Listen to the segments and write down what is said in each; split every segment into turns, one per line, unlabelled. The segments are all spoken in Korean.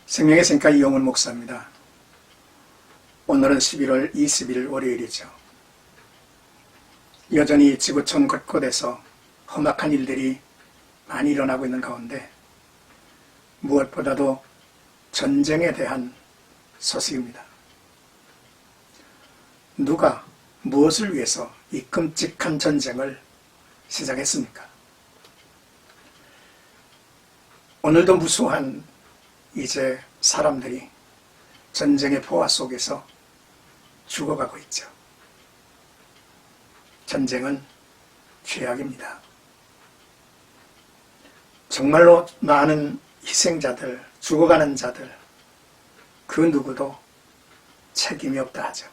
생명의 생가 이용훈 목사입니다. 오늘은 11월 20일 월요일이죠. 여전히 지구촌 곳곳에서 험악한 일들이 많이 일어나고 있는 가운데 무엇보다도 전쟁에 대한 소식입니다. 누가 무엇을 위해서 이 끔찍한 전쟁을 시작했습니까? 오늘도 무수한 이제 사람들이 전쟁의 포화 속에서 죽어가고 있죠. 전쟁은 죄악입니다. 정말로 많은 희생자들, 죽어가는 자들, 그 누구도 책임이 없다 하죠.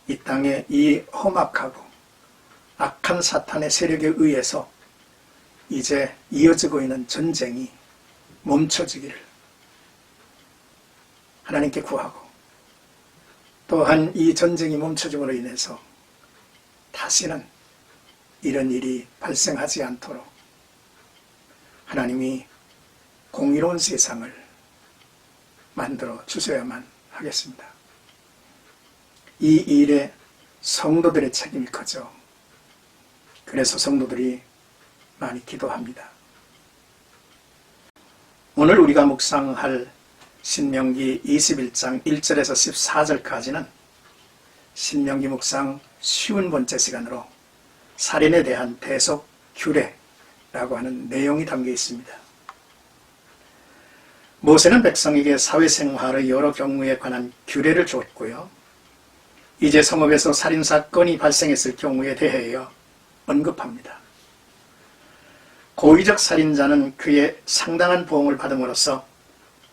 이 땅에 이 험악하고 악한 사탄의 세력에 의해서 이제 이어지고 있는 전쟁이 멈춰지기를 하나님께 구하고, 또한 이 전쟁이 멈춰짐으로 인해서 다시는 이런 일이 발생하지 않도록 하나님이 공의로운 세상을 만들어 주셔야만 하겠습니다. 이 일에 성도들의 책임이 크죠. 그래서 성도들이 많이 기도합니다. 오늘 우리가 묵상할 신명기 21장 1절에서 14절까지는 신명기 묵상 50번째 시간으로 살인에 대한 대속 규례라고 하는 내용이 담겨 있습니다. 모세는 백성에게 사회생활의 여러 경우에 관한 규례를 줬고요. 이제 성읍에서 살인사건이 발생했을 경우에 대하여 언급합니다. 고의적 살인자는 그의 상당한 보응을 받음으로써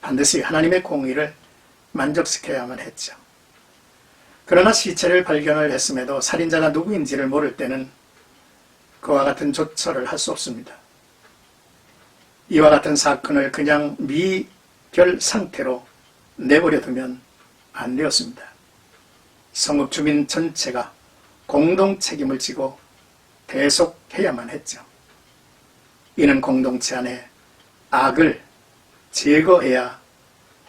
반드시 하나님의 공의를 만족시켜야만 했죠. 그러나 시체를 발견을 했음에도 살인자가 누구인지를 모를 때는 그와 같은 조처를 할 수 없습니다. 이와 같은 사건을 그냥 미결 상태로 내버려 두면 안 되었습니다. 성읍 주민 전체가 공동 책임을 지고 대속해야만 했죠. 이는 공동체 안에 악을 제거해야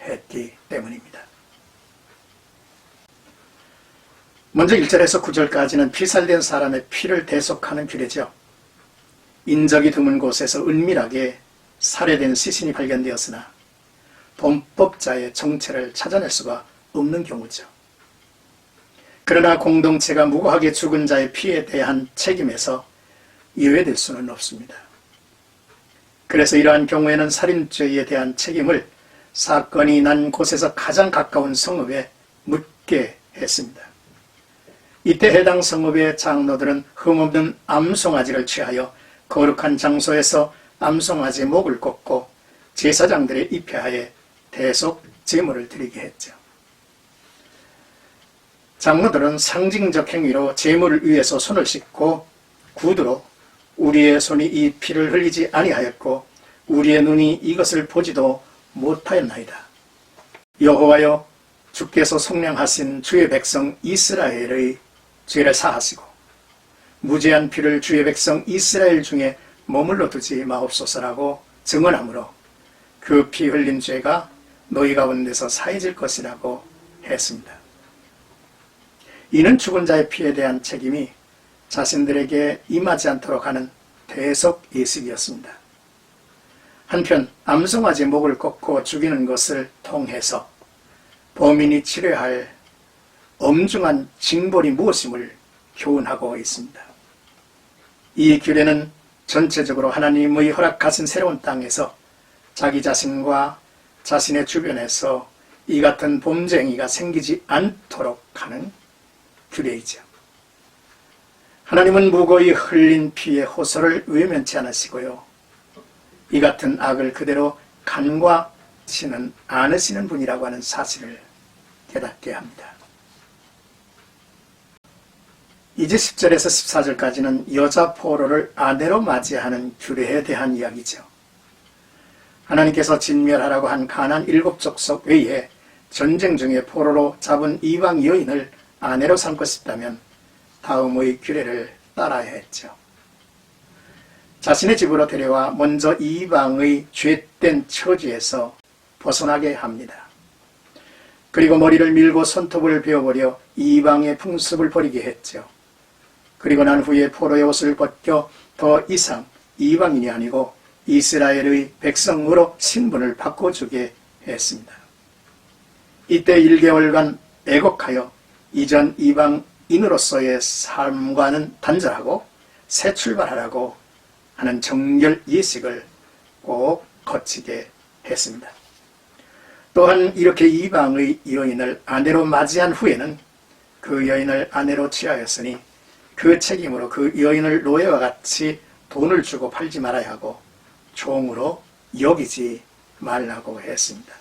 했기 때문입니다. 먼저 1절에서 9절까지는 피살된 사람의 피를 대속하는 규례죠. 인적이 드문 곳에서 은밀하게 살해된 시신이 발견되었으나 범법자의 정체를 찾아낼 수가 없는 경우죠. 그러나 공동체가 무고하게 죽은 자의 피에 대한 책임에서 예외될 수는 없습니다. 그래서 이러한 경우에는 살인죄에 대한 책임을 사건이 난 곳에서 가장 가까운 성읍에 묻게 했습니다. 이때 해당 성읍의 장로들은 흠없는 암송아지를 취하여 거룩한 장소에서 암송아지의 목을 꺾고 제사장들의 입회하에 대속 제물을 드리게 했죠. 장로들은 상징적 행위로 제물을 위해서 손을 씻고 구두로 우리의 손이 이 피를 흘리지 아니하였고 우리의 눈이 이것을 보지도 못하였나이다. 여호와여, 주께서 속량하신 주의 백성 이스라엘의 죄를 사하시고 무죄한 피를 주의 백성 이스라엘 중에 머물러 두지 마옵소서라고 증언하므로 그 피 흘린 죄가 너희 가운데서 사해질 것이라고 했습니다. 이는 죽은 자의 피에 대한 책임이 자신들에게 임하지 않도록 하는 대속 예식이었습니다. 한편 암송아지 목을 꺾고 죽이는 것을 통해서 범인이 치러야 할 엄중한 징벌이 무엇임을 교훈하고 있습니다. 이 규례는 전체적으로 하나님의 허락하신 새로운 땅에서 자기 자신과 자신의 주변에서 이 같은 범죄행위가 생기지 않도록 하는 규례이죠. 하나님은 무고히 흘린 피의 호소를 외면치 않으시고요. 이 같은 악을 그대로 간과하시는 않으시는 분이라고 하는 사실을 깨닫게 합니다. 이제 10절에서 14절까지는 여자 포로를 아내로 맞이하는 규례에 대한 이야기죠. 하나님께서 진멸하라고 한 가나안 7족속 외에 전쟁 중에 포로로 잡은 이방 여인을 아내로 삼고 싶다면 다음의 규례를 따라야 했죠. 자신의 집으로 데려와 먼저 이방의 죄된 처지에서 벗어나게 합니다. 그리고 머리를 밀고 손톱을 베어버려 이방의 풍습을 버리게 했죠. 그리고 난 후에 포로의 옷을 벗겨 더 이상 이방인이 아니고 이스라엘의 백성으로 신분을 바꿔주게 했습니다. 이때 1개월간 애곡하여 이전 이방인으로서의 삶과는 단절하고 새 출발하라고 하는 정결 예식을 꼭 거치게 했습니다. 또한 이렇게 이방의 여인을 아내로 맞이한 후에는 그 여인을 아내로 취하였으니 그 책임으로 그 여인을 노예와 같이 돈을 주고 팔지 말아야 하고 종으로 여기지 말라고 했습니다.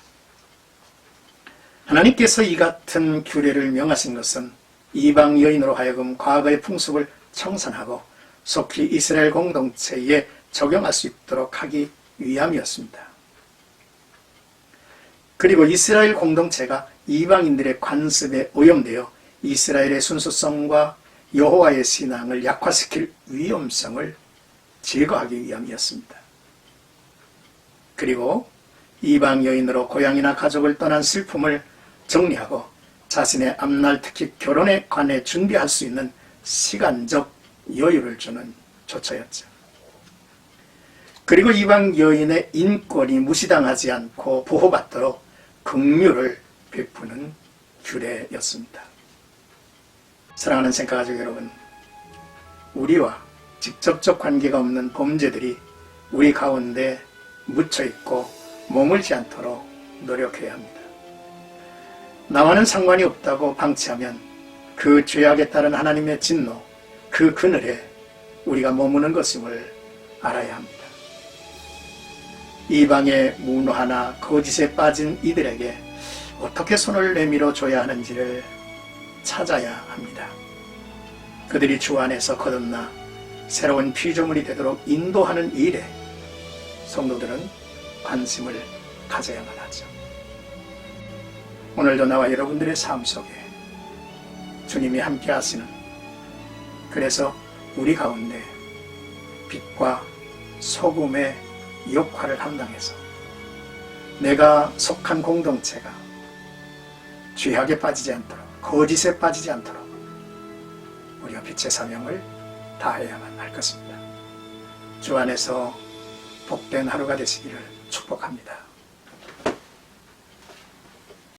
하나님께서 이 같은 규례를 명하신 것은 이방 여인으로 하여금 과거의 풍습을 청산하고 속히 이스라엘 공동체에 적용할 수 있도록 하기 위함이었습니다. 그리고 이스라엘 공동체가 이방인들의 관습에 오염되어 이스라엘의 순수성과 여호와의 신앙을 약화시킬 위험성을 제거하기 위함이었습니다. 그리고 이방 여인으로 고향이나 가족을 떠난 슬픔을 정리하고 자신의 앞날 특히 결혼에 관해 준비할 수 있는 시간적 여유를 주는 조처였죠. 그리고 이방 여인의 인권이 무시당하지 않고 보호받도록 긍휼을 베푸는 규례였습니다. 사랑하는 생가가족 여러분, 우리와 직접적 관계가 없는 범죄들이 우리 가운데 묻혀있고 머물지 않도록 노력해야 합니다. 나와는 상관이 없다고 방치하면 그 죄악에 따른 하나님의 진노, 그 그늘에 우리가 머무는 것임을 알아야 합니다. 이방의 문화나 거짓에 빠진 이들에게 어떻게 손을 내밀어 줘야 하는지를 찾아야 합니다. 그들이 주 안에서 거듭나 새로운 피조물이 되도록 인도하는 일에 성도들은 관심을 가져야만 하죠. 오늘도 나와 여러분들의 삶 속에 주님이 함께 하시는, 그래서 우리 가운데 빛과 소금의 역할을 감당해서 내가 속한 공동체가 죄악에 빠지지 않도록, 거짓에 빠지지 않도록 우리가 빛의 사명을 다해야만 할 것입니다. 주 안에서 복된 하루가 되시기를 축복합니다.